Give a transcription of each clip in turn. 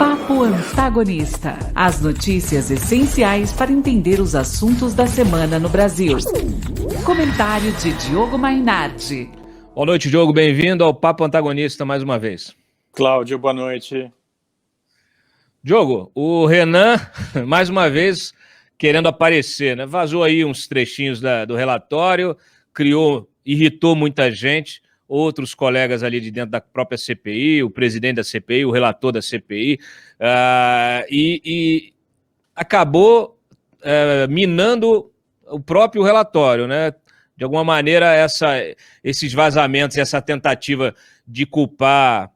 Papo Antagonista. As notícias essenciais para entender os assuntos da semana no Brasil. Comentário de Diogo Mainardi. Boa noite, Diogo. Bem-vindo ao Papo Antagonista mais uma vez. Cláudio, boa noite. Diogo, o Renan, mais uma vez, querendo aparecer, né? Vazou aí uns trechinhos do relatório, irritou muita gente, outros colegas ali de dentro da própria CPI, o presidente da CPI, o relator da CPI, e acabou minando o próprio relatório, né? De alguma maneira, esses vazamentos, essa tentativa de culpar,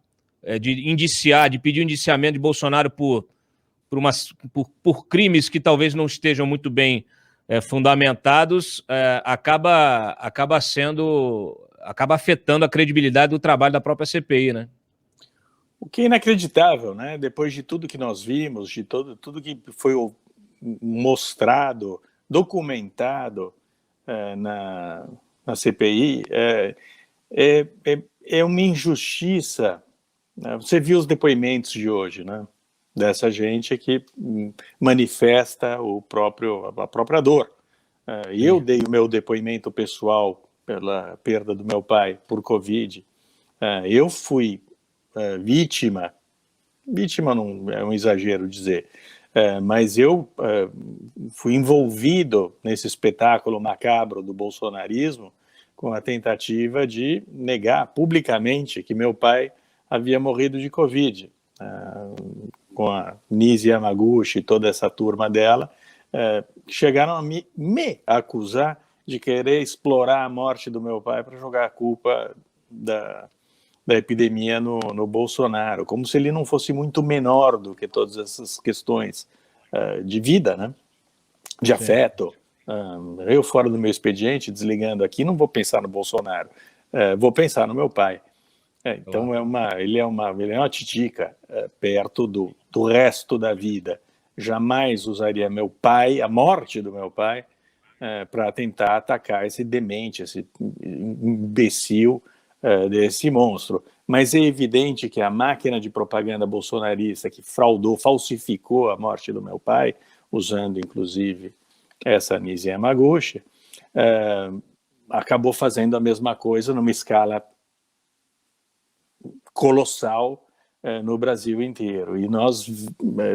de indiciar, de pedir o indiciamento de Bolsonaro por crimes que talvez não estejam muito bem fundamentados, acaba afetando a credibilidade do trabalho da própria CPI, né? O que é inacreditável, né? Depois de tudo que nós vimos, de tudo que foi mostrado, documentado na CPI, é uma injustiça. Né? Você viu os depoimentos de hoje, né? Dessa gente que manifesta a própria dor. Eu dei o meu depoimento pessoal pela perda do meu pai por Covid. Eu fui vítima não é um exagero dizer, mas eu fui envolvido nesse espetáculo macabro do bolsonarismo com a tentativa de negar publicamente que meu pai havia morrido de Covid. Com a Nise Yamaguchi e toda essa turma dela, chegaram a me acusar de querer explorar a morte do meu pai para jogar a culpa da epidemia no Bolsonaro, como se ele não fosse muito menor do que todas essas questões de vida, né? De afeto. Eu fora do meu expediente, desligando aqui, não vou pensar no Bolsonaro, vou pensar no meu pai. Então ele é uma titica perto do resto da vida. Jamais usaria meu pai, a morte do meu pai, para tentar atacar esse demente, esse imbecil desse monstro. Mas é evidente que a máquina de propaganda bolsonarista que falsificou a morte do meu pai, usando inclusive essa Nise Yamaguchi, acabou fazendo a mesma coisa numa escala colossal no Brasil inteiro. E nós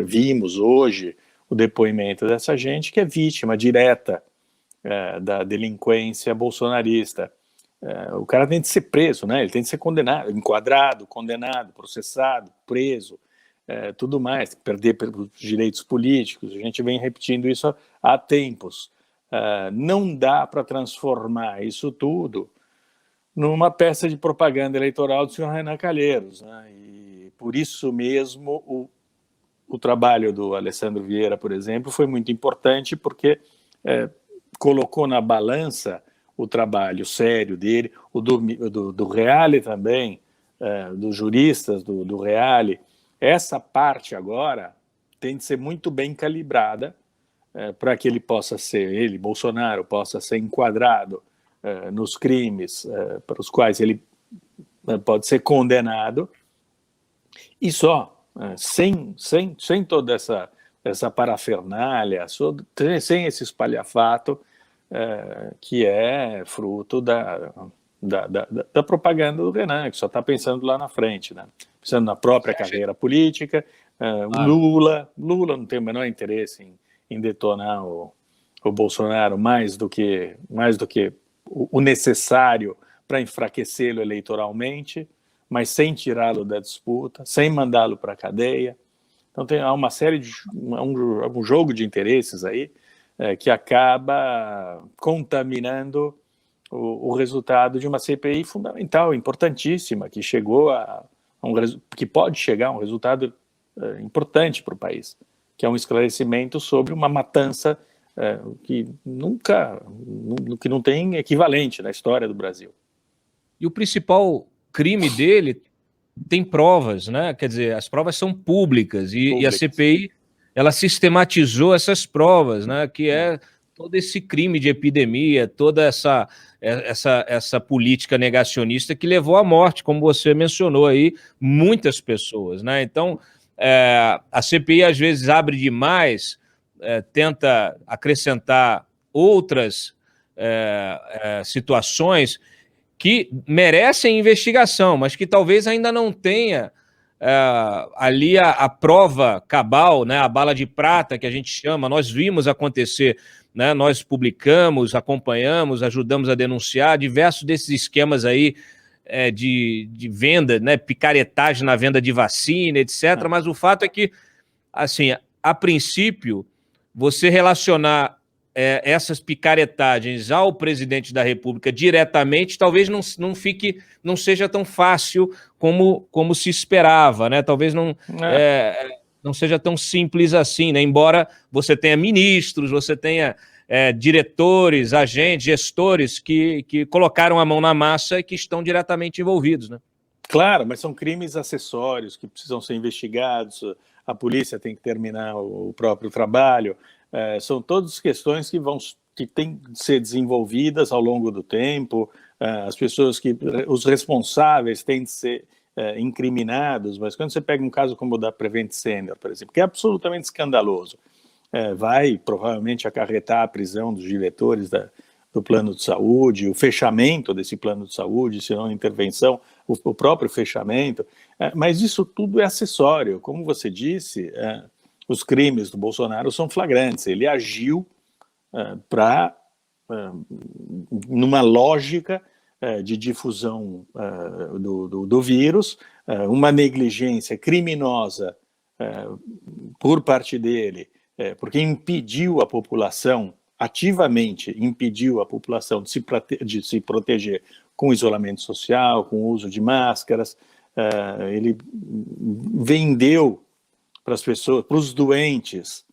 vimos hoje o depoimento dessa gente que é vítima direta da delinquência bolsonarista. O cara tem de ser preso, né? Ele tem de ser condenado, enquadrado, condenado, processado, preso, tudo mais, perder pelos direitos políticos. A gente vem repetindo isso há tempos. Não dá para transformar isso tudo numa peça de propaganda eleitoral do senhor Renan Calheiros, né? E por isso mesmo o trabalho do Alessandro Vieira, por exemplo, foi muito importante porque colocou na balança o trabalho sério dele, o do Reale também, dos juristas do Reale. Essa parte agora tem de ser muito bem calibrada para que Bolsonaro, possa ser enquadrado nos crimes para os quais ele pode ser condenado, e só, sem toda essa parafernália, sem esse espalhafato que é fruto da propaganda do Renan, que só está pensando lá na frente, né? Pensando na própria carreira política. Lula não tem o menor interesse em detonar o Bolsonaro mais do que o necessário para enfraquecê-lo eleitoralmente, mas sem tirá-lo da disputa, sem mandá-lo para a cadeia. Então há uma série de um jogo de interesses aí que acaba contaminando o resultado de uma CPI fundamental, importantíssima, que chegou que pode chegar a um resultado importante para o país, que é um esclarecimento sobre uma matança que não tem equivalente na história do Brasil. E o principal crime dele tem provas, né? Quer dizer, as provas são públicas e a CPI ela sistematizou essas provas, né? Que é todo esse crime de epidemia, toda essa política negacionista que levou à morte, como você mencionou aí, muitas pessoas, né? Então, a CPI às vezes abre demais, tenta acrescentar outras situações que merecem investigação, mas que talvez ainda não tenha ali a prova cabal, né, a bala de prata que a gente chama. Nós vimos acontecer, né, nós publicamos, acompanhamos, ajudamos a denunciar diversos desses esquemas aí de venda, né, picaretagem na venda de vacina, etc. Mas o fato é que, assim, a princípio, você relacionar essas picaretagens ao presidente da República diretamente, talvez não seja tão fácil como se esperava, né? Talvez não seja tão simples assim, né? Embora você tenha ministros, você tenha diretores, agentes, gestores que colocaram a mão na massa e que estão diretamente envolvidos, né? Claro, mas são crimes acessórios que precisam ser investigados, a polícia tem que terminar o próprio trabalho. São todas questões que têm que ser desenvolvidas ao longo do tempo. As pessoas os responsáveis têm de ser incriminados, mas quando você pega um caso como o da Prevent Senior, por exemplo, que é absolutamente escandaloso, vai provavelmente acarretar a prisão dos diretores do plano de saúde, o fechamento desse plano de saúde, se não a intervenção, o próprio fechamento, mas isso tudo é acessório. Como você disse, os crimes do Bolsonaro são flagrantes. Ele agiu numa lógica de difusão do vírus, uma negligência criminosa por parte dele, porque impediu a população, ativamente impediu a população de se proteger com isolamento social, com o uso de máscaras. Ele vendeu para as pessoas, para os doentes,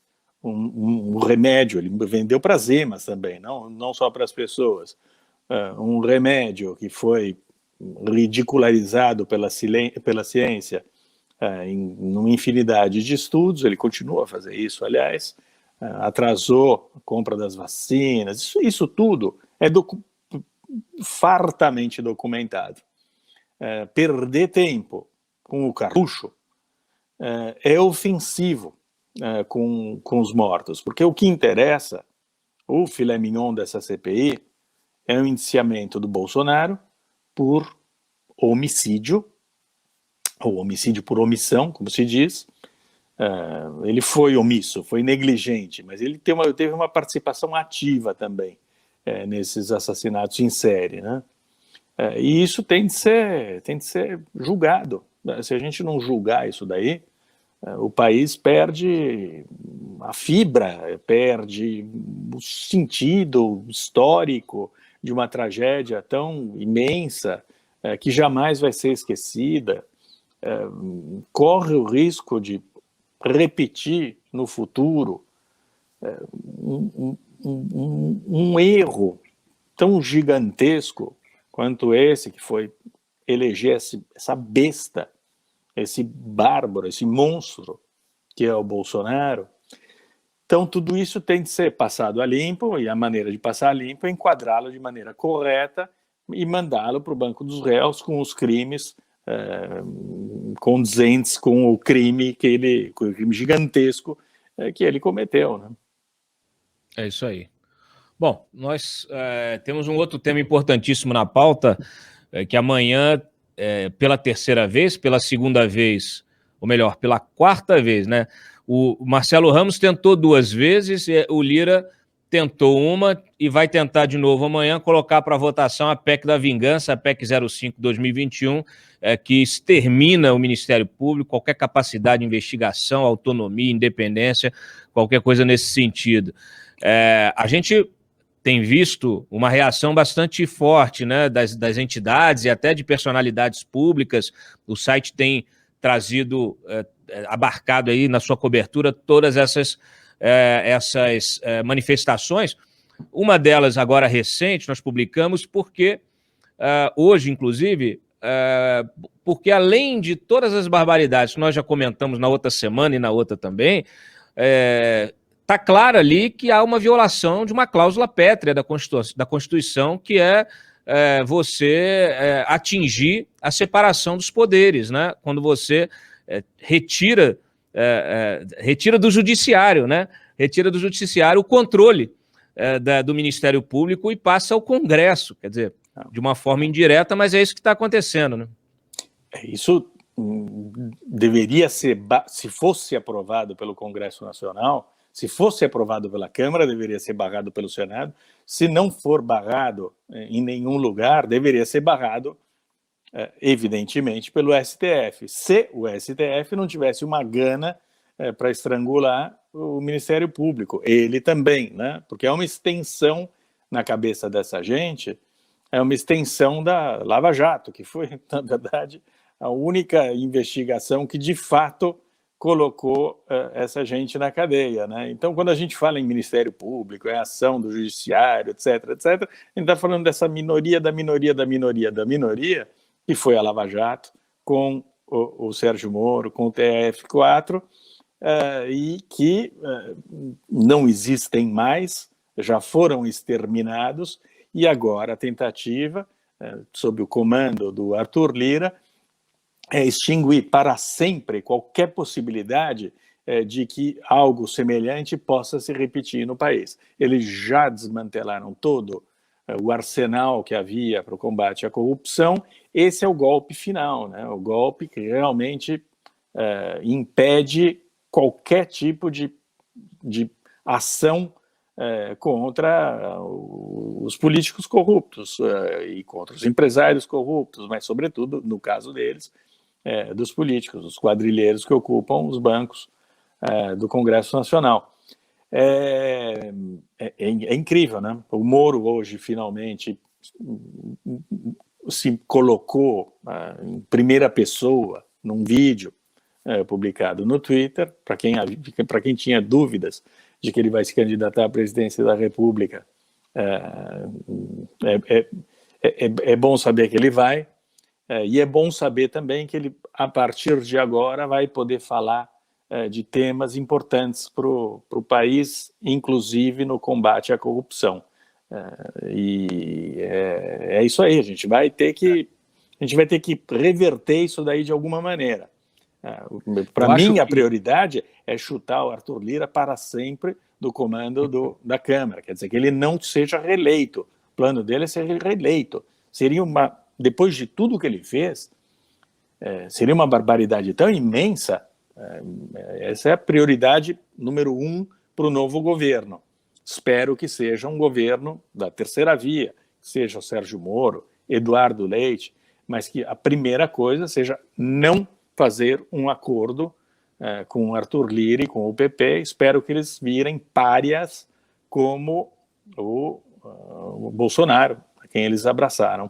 um remédio. Ele vendeu para as emas também, não só para as pessoas. Um remédio que foi ridicularizado pela ciência numa infinidade de estudos. Ele continua a fazer isso, aliás, atrasou a compra das vacinas. Isso tudo é fartamente documentado. Perder tempo com o cartucho é ofensivo com os mortos, porque o que interessa, o filé mignon dessa CPI, é o indiciamento do Bolsonaro por homicídio, ou homicídio por omissão, como se diz. Ele foi omisso, foi negligente, mas ele teve uma participação ativa também nesses assassinatos em série, né? E isso tem de ser julgado. Se a gente não julgar isso daí, o país perde a fibra, perde o sentido histórico de uma tragédia tão imensa, que jamais vai ser esquecida. Corre o risco de repetir no futuro um erro tão gigantesco quanto esse, que foi eleger essa besta, esse bárbaro, esse monstro que é o Bolsonaro. Então, tudo isso tem de ser passado a limpo, e a maneira de passar a limpo é enquadrá-lo de maneira correta e mandá-lo para o banco dos réus com os crimes condizentes com o crime gigantesco que ele cometeu, né? É isso aí. Bom, nós temos um outro tema importantíssimo na pauta, que amanhã, pela terceira vez, pela segunda vez, ou melhor, pela quarta vez, né? O Marcelo Ramos tentou 2 vezes, o Lira tentou uma e vai tentar de novo amanhã colocar para votação a PEC da vingança, a PEC 05/2021, que extermina o Ministério Público, qualquer capacidade de investigação, autonomia, independência, qualquer coisa nesse sentido. A gente tem visto uma reação bastante forte, né, das entidades e até de personalidades públicas. O site tem trazido, abarcado aí na sua cobertura todas essas manifestações. Uma delas agora recente, nós publicamos porque hoje, inclusive, porque além de todas as barbaridades que nós já comentamos na outra semana e na outra também, está claro ali que há uma violação de uma cláusula pétrea da Constituição, que é você atingir a separação dos poderes, né? Quando você retira retira do judiciário, né? Retira do judiciário o controle do Ministério Público e passa ao Congresso, quer dizer, de uma forma indireta, mas é isso que está acontecendo, né? Isso deveria ser, se fosse aprovado pelo Congresso Nacional, se fosse aprovado pela Câmara, deveria ser barrado pelo Senado. Se não for barrado em nenhum lugar, deveria ser barrado, evidentemente, pelo STF. Se o STF não tivesse uma gana para estrangular o Ministério Público, ele também, né? Porque é uma extensão na cabeça dessa gente, é uma extensão da Lava Jato, que foi, na verdade, a única investigação que, de fato, colocou essa gente na cadeia, né? Então, quando a gente fala em Ministério Público, é ação do Judiciário, etc., etc., a gente está falando dessa minoria da minoria da minoria da minoria, que foi a Lava Jato, com o Sérgio Moro, com o TRF4, e que não existem mais, já foram exterminados, e agora a tentativa, sob o comando do Arthur Lira, é extinguir para sempre qualquer possibilidade de que algo semelhante possa se repetir no país. Eles já desmantelaram todo o arsenal que havia para o combate à corrupção. Esse é o golpe final, né? O golpe que realmente impede qualquer tipo de ação contra os políticos corruptos e contra os empresários corruptos, mas, sobretudo, no caso deles, dos políticos, os quadrilheiros que ocupam os bancos do Congresso Nacional. É incrível, né? O Moro hoje, finalmente, se colocou em primeira pessoa num vídeo publicado no Twitter, para quem tinha dúvidas de que ele vai se candidatar à presidência da República, é bom saber que ele vai, e é bom saber também que ele, a partir de agora, vai poder falar de temas importantes para o país, inclusive no combate à corrupção. E é isso aí, a gente vai ter que reverter isso daí de alguma maneira. Para mim, a prioridade é chutar o Arthur Lira para sempre do comando da Câmara, quer dizer, que ele não seja reeleito. O plano dele é ser reeleito. Seria depois de tudo que ele fez, seria uma barbaridade tão imensa. Essa é a prioridade número 1 para o novo governo. Espero que seja um governo da terceira via, que seja o Sérgio Moro, Eduardo Leite, mas que a primeira coisa seja não fazer um acordo com o Arthur Lira e com o PP. Espero que eles virem párias como o Bolsonaro, a quem eles abraçaram.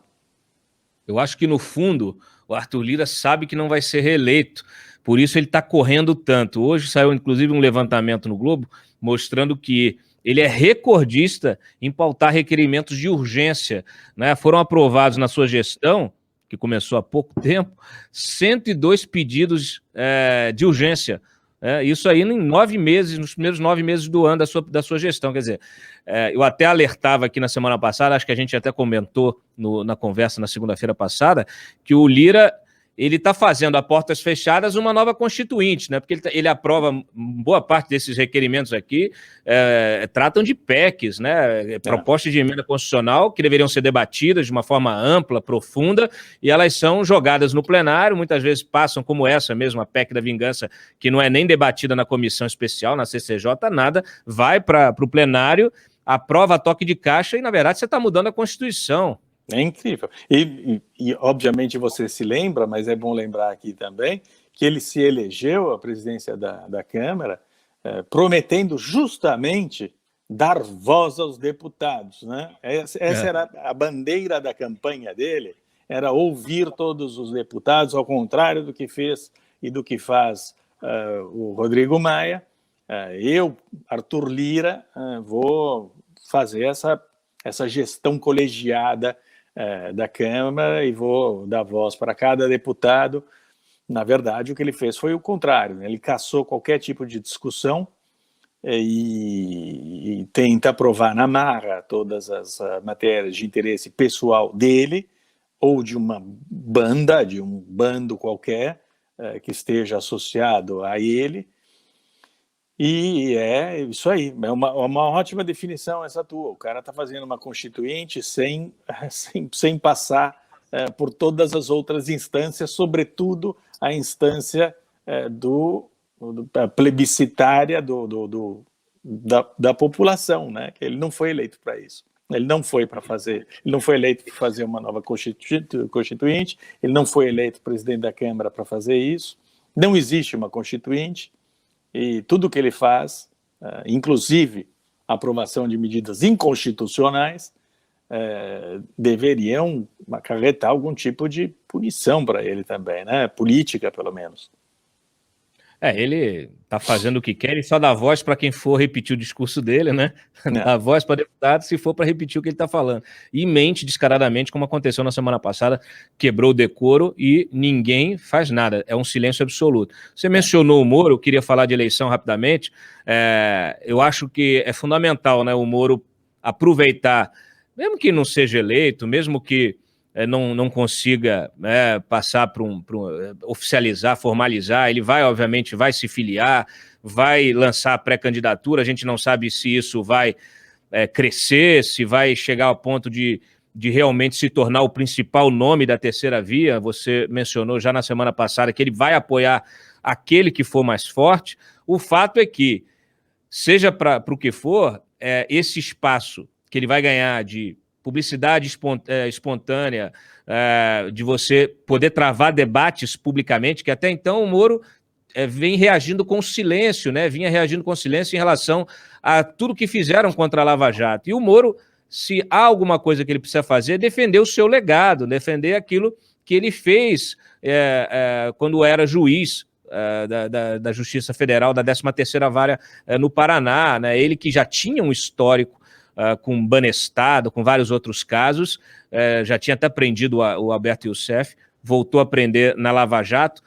Eu acho que, no fundo, o Arthur Lira sabe que não vai ser reeleito, por isso ele está correndo tanto. Hoje saiu, inclusive, um levantamento no Globo mostrando que ele é recordista em pautar requerimentos de urgência, né? Foram aprovados na sua gestão, que começou há pouco tempo, 102 pedidos de urgência. Isso aí em 9 meses, nos primeiros 9 meses do ano da sua gestão. Quer dizer, eu até alertava aqui na semana passada, acho que a gente até comentou na conversa na segunda-feira passada, que o Lira ele está fazendo a portas fechadas uma nova constituinte, né? Porque ele aprova boa parte desses requerimentos aqui, tratam de PECs, né? Propostas de emenda constitucional que deveriam ser debatidas de uma forma ampla, profunda, e elas são jogadas no plenário, muitas vezes passam como essa mesmo, a PEC da vingança, que não é nem debatida na comissão especial, na CCJ, nada, vai para o plenário, aprova a toque de caixa e, na verdade, você está mudando a Constituição. É incrível. E, obviamente, você se lembra, mas é bom lembrar aqui também, que ele se elegeu à presidência da Câmara prometendo justamente dar voz aos deputados, né? Essa era a bandeira da campanha dele, era ouvir todos os deputados, ao contrário do que fez e do que faz o Rodrigo Maia. Eu, Arthur Lira, vou fazer essa gestão colegiada da Câmara e vou dar voz para cada deputado. Na verdade, o que ele fez foi o contrário, né? Ele cassou qualquer tipo de discussão e tenta aprovar na marra todas as matérias de interesse pessoal dele ou de uma banda, de um bando qualquer que esteja associado a ele, E é isso aí, é uma ótima definição essa tua. O cara está fazendo uma constituinte sem passar por todas as outras instâncias, sobretudo a instância plebiscitária da população, né? Ele não foi eleito para isso. Ele não foi eleito para fazer uma nova constituinte, ele não foi eleito presidente da Câmara para fazer isso. Não existe uma constituinte. E tudo que ele faz, inclusive a aprovação de medidas inconstitucionais, deveriam acarretar algum tipo de punição para ele também, né? Política, pelo menos. Ele está fazendo o que quer e só dá voz para quem for repetir o discurso dele, né? Dá voz para deputado se for para repetir o que ele está falando. E mente descaradamente, como aconteceu na semana passada, quebrou o decoro e ninguém faz nada. É um silêncio absoluto. Você mencionou o Moro, eu queria falar de eleição rapidamente. Eu acho que é fundamental, né, o Moro aproveitar, mesmo que não seja eleito, mesmo que não consiga passar para oficializar, formalizar, ele obviamente, vai se filiar, vai lançar a pré-candidatura, a gente não sabe se isso vai crescer, se vai chegar ao ponto de realmente se tornar o principal nome da terceira via. Você mencionou já na semana passada que ele vai apoiar aquele que for mais forte. O fato é que, seja para o que for, esse espaço que ele vai ganhar de publicidade espontânea, de você poder travar debates publicamente, que até então o Moro vem reagindo com silêncio, né? Vinha reagindo com silêncio em relação a tudo que fizeram contra a Lava Jato. E o Moro, se há alguma coisa que ele precisa fazer, é defender o seu legado, defender aquilo que ele fez quando era juiz da Justiça Federal, da 13ª Vara no Paraná, né? Ele que já tinha um histórico com Banestado, com vários outros casos, já tinha até prendido o Alberto Youssef, voltou a prender na Lava Jato,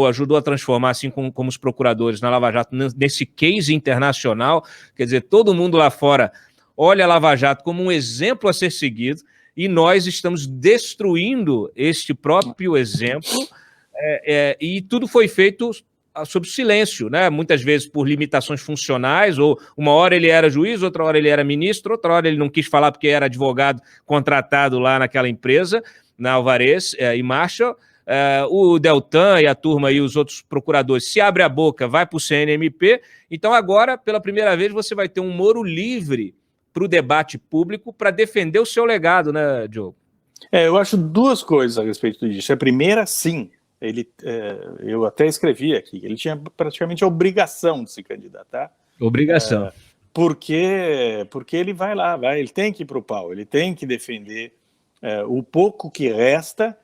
ajudou a transformar, assim como os procuradores na Lava Jato, nesse case internacional. Quer dizer, todo mundo lá fora olha a Lava Jato como um exemplo a ser seguido, e nós estamos destruindo este próprio exemplo, e tudo foi feito sob silêncio, né? Muitas vezes por limitações funcionais, ou uma hora ele era juiz, outra hora ele era ministro, outra hora ele não quis falar porque era advogado contratado lá naquela empresa, na Alvarez e Marshall. O Deltan e a turma e os outros procuradores, se abre a boca, vai para o CNMP. Então agora, pela primeira vez, você vai ter um Moro livre para o debate público para defender o seu legado, né, Diogo? Eu acho duas coisas a respeito disso. A primeira, sim, eu até escrevi aqui, ele tinha praticamente a obrigação de se candidatar. Obrigação. Porque ele vai lá, ele tem que ir para o pau, ele tem que defender o pouco que resta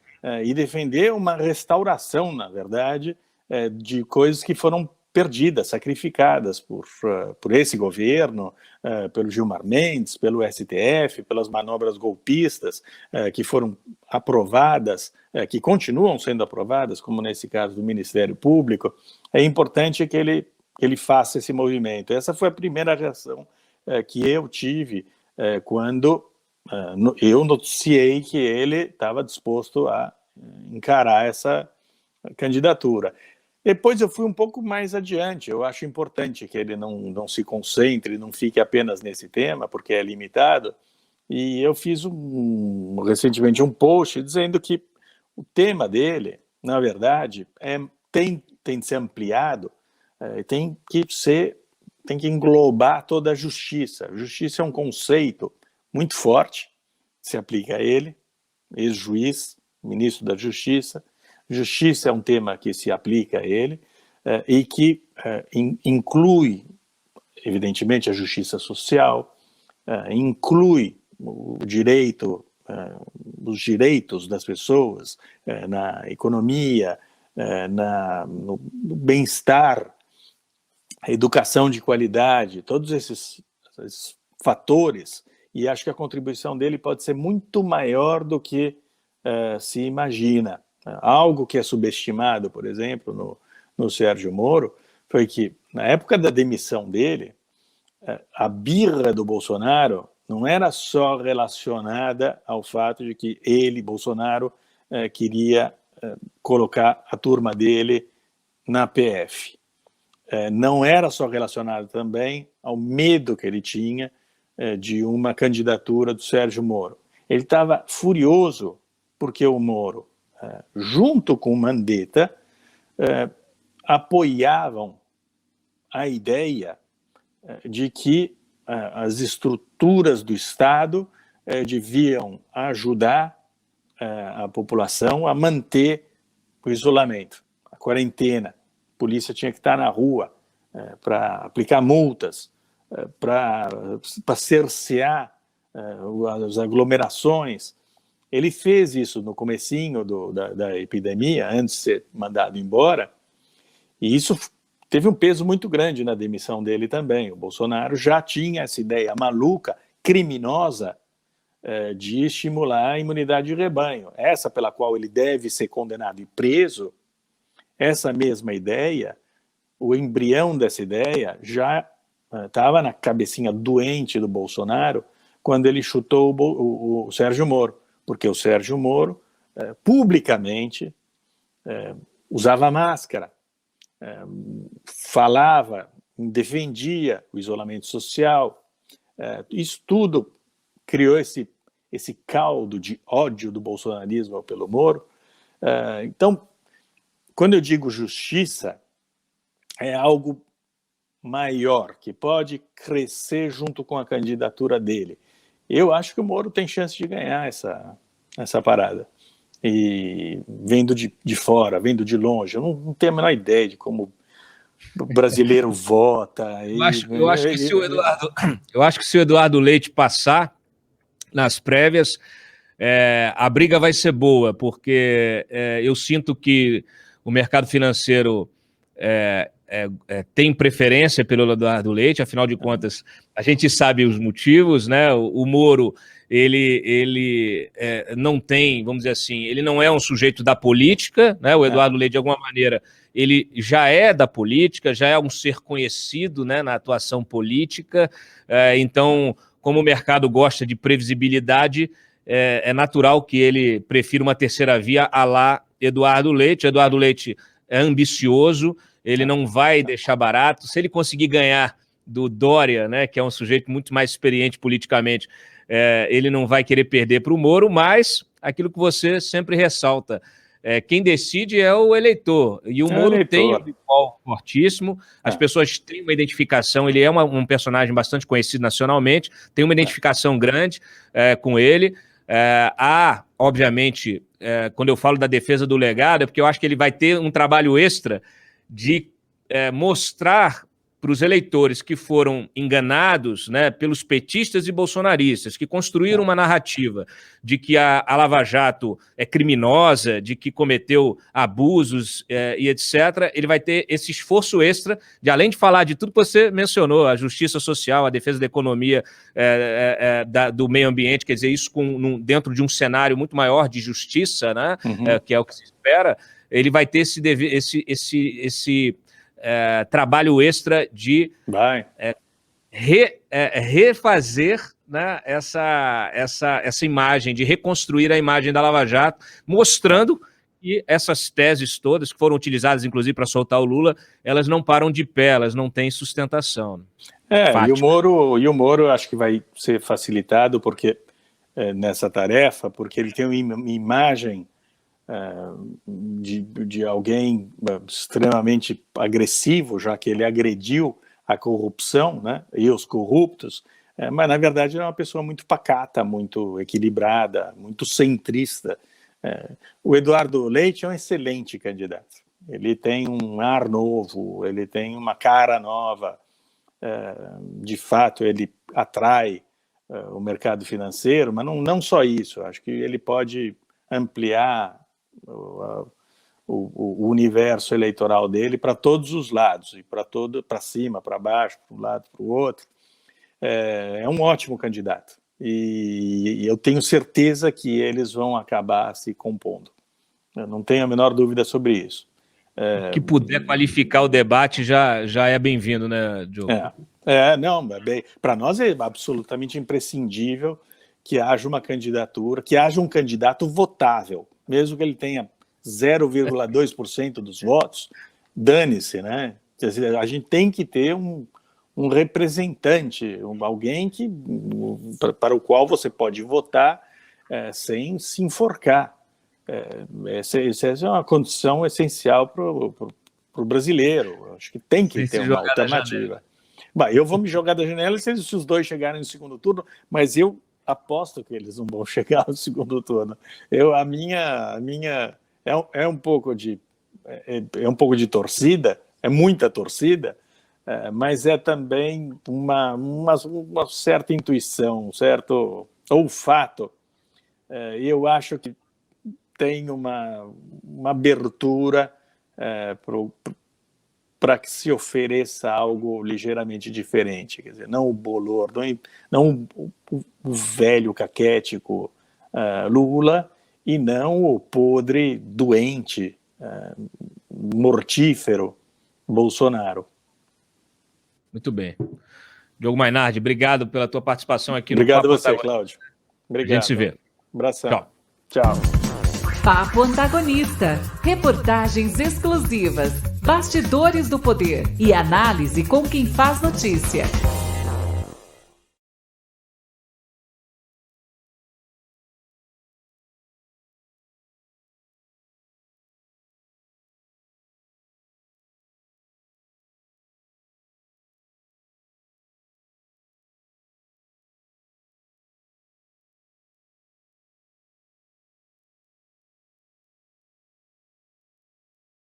e defender uma restauração, na verdade, de coisas que foram perdidas, sacrificadas por esse governo, pelo Gilmar Mendes, pelo STF, pelas manobras golpistas que foram aprovadas, que continuam sendo aprovadas, como nesse caso do Ministério Público. É importante que ele faça esse movimento. Essa foi a primeira reação que eu tive quando eu noticiei que ele estava disposto a encarar essa candidatura. Depois eu fui um pouco mais adiante. Eu acho importante que ele não se concentre, não fique apenas nesse tema, porque é limitado. E eu fiz recentemente um post dizendo que o tema dele, na verdade, tem de ser ampliado, tem que englobar toda a justiça. A justiça é um conceito muito forte, se aplica a ele, ex-juiz, ministro da Justiça. Justiça é um tema que se aplica a ele e que inclui, evidentemente, a justiça social, inclui os direitos das pessoas na economia, no bem-estar, a educação de qualidade, todos esses fatores, e acho que a contribuição dele pode ser muito maior do que se imagina. Algo que é subestimado, por exemplo, no Sérgio Moro, foi que, na época da demissão dele, a birra do Bolsonaro não era só relacionada ao fato de que ele, Bolsonaro, queria colocar a turma dele na PF. não era só relacionado também ao medo que ele tinha de uma candidatura do Sérgio Moro. Ele estava furioso porque o Moro, junto com o Mandetta, apoiavam a ideia de que as estruturas do Estado deviam ajudar a população a manter o isolamento, a quarentena. A polícia tinha que estar na rua para aplicar multas, para cercear as aglomerações. Ele fez isso no comecinho da epidemia, antes de ser mandado embora, e isso teve um peso muito grande na demissão dele também. O Bolsonaro já tinha essa ideia maluca, criminosa, de estimular a imunidade de rebanho. Essa pela qual ele deve ser condenado e preso, essa mesma ideia, o embrião dessa ideia já estava na cabecinha doente do Bolsonaro quando ele chutou o Sérgio Moro, porque o Sérgio Moro publicamente usava máscara, falava, defendia o isolamento social. Isso tudo criou esse caldo de ódio do bolsonarismo pelo Moro. Então, quando eu digo justiça, é algo maior, que pode crescer junto com a candidatura dele. Eu acho que o Moro tem chance de ganhar essa parada. E vendo de fora, vendo de longe, eu não tenho a menor ideia de como o brasileiro vota. Eu acho que se o Eduardo Leite passar nas prévias, a briga vai ser boa, porque eu sinto que o mercado financeiro tem preferência pelo Eduardo Leite, afinal de contas, a gente sabe os motivos, né? O Moro, ele não tem, vamos dizer assim, ele não é um sujeito da política, né? O Eduardo Leite, de alguma maneira, ele já é da política, já é um ser conhecido, né, na atuação política, então, como o mercado gosta de previsibilidade, é natural que ele prefira uma terceira via à la Eduardo Leite. Eduardo Leite é ambicioso, ele não vai deixar barato. Se ele conseguir ganhar do Dória, né, que é um sujeito muito mais experiente politicamente, ele não vai querer perder para o Moro, mas aquilo que você sempre ressalta, quem decide é o eleitor, e o Moro tem um recall fortíssimo, as pessoas têm uma identificação, ele é um personagem bastante conhecido nacionalmente, tem uma identificação grande com ele. Obviamente, quando eu falo da defesa do legado, é porque eu acho que ele vai ter um trabalho extra de mostrar para os eleitores que foram enganados, né, pelos petistas e bolsonaristas, que construíram uma narrativa de que a Lava Jato é criminosa, de que cometeu abusos e etc., ele vai ter esse esforço extra de, além de falar de tudo que você mencionou, a justiça social, a defesa da economia, do meio ambiente, quer dizer, isso dentro de um cenário muito maior de justiça, né, que é o que se espera, ele vai ter esse trabalho extra de refazer, né, essa imagem, de reconstruir a imagem da Lava Jato, mostrando que essas teses todas, que foram utilizadas, inclusive, para soltar o Lula, elas não param de pé, elas não têm sustentação. E o Moro acho que vai ser facilitado nessa tarefa, porque ele tem uma imagem de alguém extremamente agressivo, já que ele agrediu a corrupção, né, e os corruptos, mas na verdade ele é uma pessoa muito pacata, muito equilibrada, muito centrista. O Eduardo Leite é um excelente candidato, ele tem um ar novo, ele tem uma cara nova, de fato ele atrai o mercado financeiro, mas não só isso, acho que ele pode ampliar o universo eleitoral dele para todos os lados, e para cima, para baixo, para um lado, para o outro. É um ótimo candidato, e eu tenho certeza que eles vão acabar se compondo. Eu não tenho a menor dúvida sobre isso. Que puder qualificar o debate já é bem-vindo, né, Diogo? Para nós é absolutamente imprescindível que haja uma candidatura, que haja um candidato votável, mesmo que ele tenha 0,2% dos votos, dane-se, né? Quer dizer, a gente tem que ter um representante, alguém para o qual você pode votar sem se enforcar. Essa é uma condição essencial para o brasileiro. Acho que tem que ter uma alternativa. Bah, eu vou me jogar da janela se os dois chegarem no segundo turno, mas eu aposto que eles não vão chegar no segundo turno. A minha é um pouco de torcida, é muita torcida, mas é também uma certa intuição, um certo olfato. Eu acho que tem uma abertura para que se ofereça algo ligeiramente diferente, quer dizer, não o bolor, não o velho caquético Lula, e não o podre, doente, mortífero Bolsonaro. Muito bem. Diogo Mainardi, obrigado pela tua participação aqui no Papo Antagonista. Obrigado a você, Cláudio. Obrigado. A gente se vê. Abração. Tchau. Papo Antagonista. Reportagens exclusivas, bastidores do poder e análise com quem faz notícia.